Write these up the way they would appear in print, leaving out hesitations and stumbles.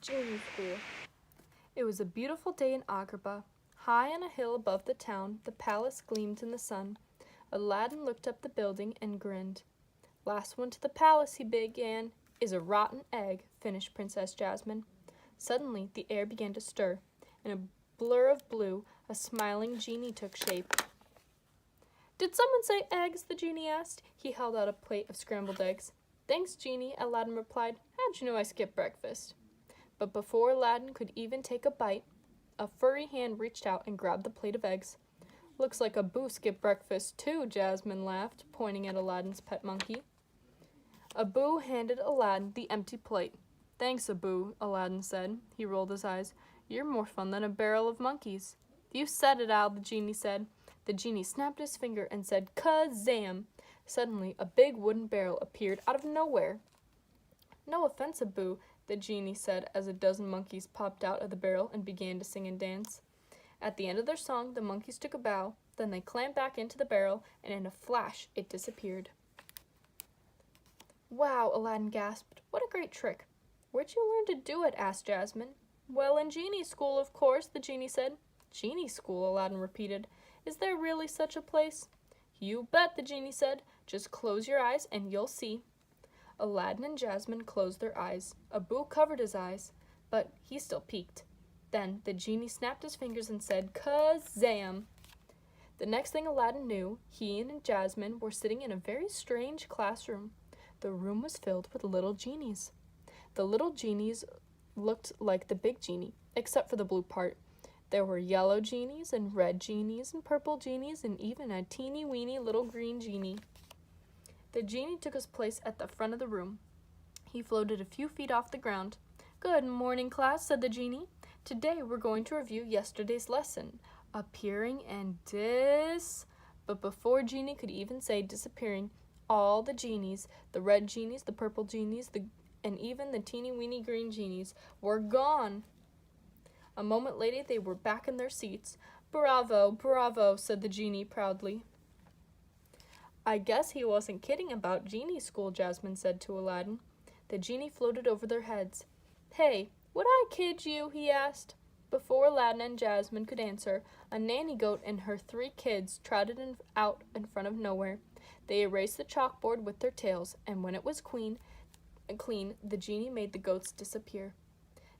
Genie School. It was a beautiful day in Agrabah. High on a hill above the town, the palace gleamed in the sun. Aladdin looked up the building and grinned. "Last one to the palace," he began. "Is a rotten egg," finished Princess Jasmine. Suddenly, the air began to stir. In a blur of blue, a smiling genie took shape. "Did someone say eggs?" the genie asked. He held out a plate of scrambled eggs. "Thanks, Genie," Aladdin replied. "How'd you know I skipped breakfast?" But before Aladdin could even take a bite, a furry hand reached out and grabbed the plate of eggs. "Looks like Abu skipped breakfast too," Jasmine laughed, pointing at Aladdin's pet monkey. Abu handed Aladdin the empty plate. "Thanks, Abu," Aladdin said. He rolled his eyes. "You're more fun than a barrel of monkeys." "You said it, Al," the genie said. The genie snapped his finger and said, "Kazam!" Suddenly, a big wooden barrel appeared out of nowhere. "No offense, Abu," the genie said as a dozen monkeys popped out of the barrel and began to sing and dance. At the end of their song, the monkeys took a bow, then they climbed back into the barrel, and in a flash, it disappeared. "Wow," Aladdin gasped. "What a great trick." "Where'd you learn to do it?" asked Jasmine. "Well, in Genie School, of course," the genie said. "Genie School?" Aladdin repeated. "Is there really such a place?" "You bet," the genie said. "Just close your eyes and you'll see." Aladdin and Jasmine closed their eyes. Abu covered his eyes, but he still peeked. Then the genie snapped his fingers and said, "Kazam!" The next thing Aladdin knew, he and Jasmine were sitting in a very strange classroom. The room was filled with little genies. The little genies looked like the big genie, except for the blue part. There were yellow genies and red genies and purple genies and even a teeny-weeny little green genie. The genie took his place at the front of the room. He floated a few feet off the ground. "Good morning, class," said the genie. "Today we're going to review yesterday's lesson, appearing and But before Genie could even say disappearing, all the genies, the red genies, the purple genies, and even the teeny-weeny green genies, were gone. A moment later, they were back in their seats. "Bravo, bravo," said the genie proudly. "I guess he wasn't kidding about Genie School," Jasmine said to Aladdin. The genie floated over their heads. "Hey, would I kid you?" he asked. Before Aladdin and Jasmine could answer, a nanny goat and her 3 kids trotted out in front of nowhere. They erased the chalkboard with their tails, and when it was clean, the genie made the goats disappear.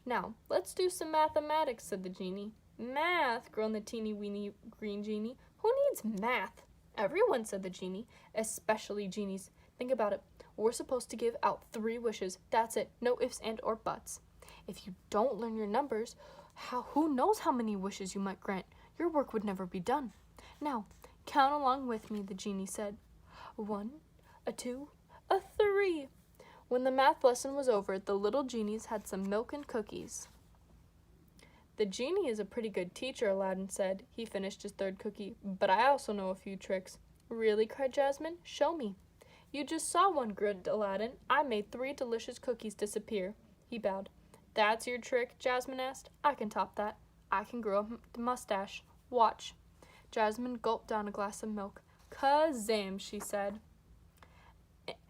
"Now, let's do some mathematics," said the genie. "Math?" groaned the teeny-weeny green genie. "Who needs math?" "Everyone," said the genie, "especially genies. Think about it. We're supposed to give out 3 wishes. That's it. No ifs and or buts. If you don't learn your numbers, who knows how many wishes you might grant? Your work would never be done. Now, count along with me," the genie said. 1, a 2, a 3. When the math lesson was over, the little genies had some milk and cookies. "The genie is a pretty good teacher," Aladdin said. He finished his 3rd cookie. "But I also know a few tricks." "Really?" cried Jasmine. "Show me." "You just saw one," grinned Aladdin. "I made 3 delicious cookies disappear." He bowed. "That's your trick?" Jasmine asked. "I can top that. I can grow a mustache. Watch." Jasmine gulped down a glass of milk. "Kazam," she said.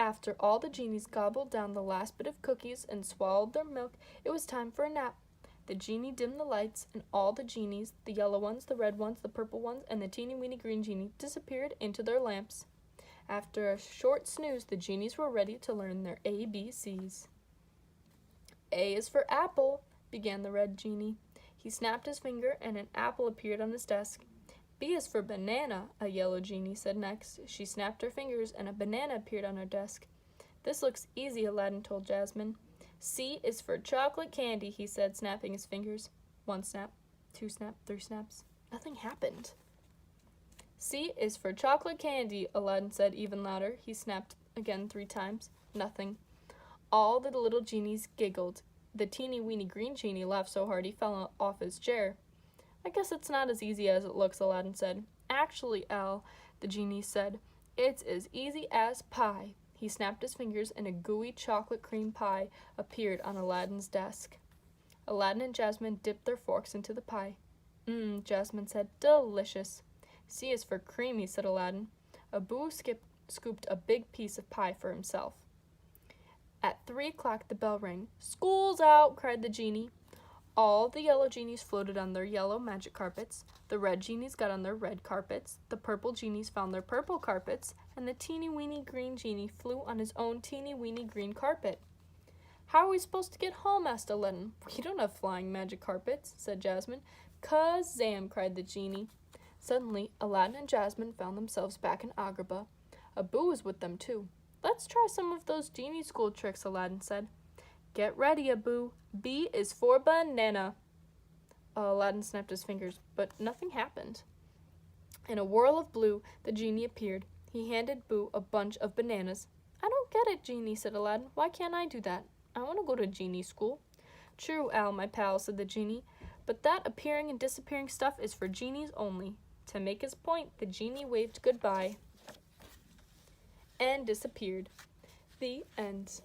After all the genies gobbled down the last bit of cookies and swallowed their milk, it was time for a nap. The genie dimmed the lights, and all the genies, the yellow ones, the red ones, the purple ones, and the teeny-weeny green genie, disappeared into their lamps. After a short snooze, the genies were ready to learn their ABCs. "A is for apple," began the red genie. He snapped his finger, and an apple appeared on his desk. "B is for banana," a yellow genie said next. She snapped her fingers, and a banana appeared on her desk. "This looks easy," Aladdin told Jasmine. "C is for chocolate candy," he said, snapping his fingers. 1 snap, 2 snap, 3 snaps. Nothing happened. "C is for chocolate candy," Aladdin said even louder. He snapped again 3 times. Nothing. All the little genies giggled. The teeny-weeny green genie laughed so hard he fell off his chair. "I guess it's not as easy as it looks," Aladdin said. "Actually, Al," the genie said, "it's as easy as pie." He snapped his fingers, and a gooey chocolate cream pie appeared on Aladdin's desk. Aladdin and Jasmine dipped their forks into the pie. Jasmine said, "Delicious." "C is for creamy," said Aladdin. Abu scooped a big piece of pie for himself. At 3 o'clock the bell rang. "School's out!" cried the genie. All the yellow genies floated on their yellow magic carpets. The red genies got on their red carpets. The purple genies found their purple carpets. And the teeny-weeny green genie flew on his own teeny-weeny green carpet. "How are we supposed to get home?" asked Aladdin. "We don't have flying magic carpets," said Jasmine. "Kazam!" cried the genie. Suddenly, Aladdin and Jasmine found themselves back in Agrabah. Abu was with them too. "Let's try some of those Genie School tricks," Aladdin said. "Get ready, Abu. B is for banana." Aladdin snapped his fingers, but nothing happened. In a whirl of blue, the genie appeared. He handed Boo a bunch of bananas. "I don't get it, Genie," said Aladdin. "Why can't I do that? I want to go to Genie School." "True, Al, my pal," said the genie, "but that appearing and disappearing stuff is for genies only." To make his point, the genie waved goodbye and disappeared. The end.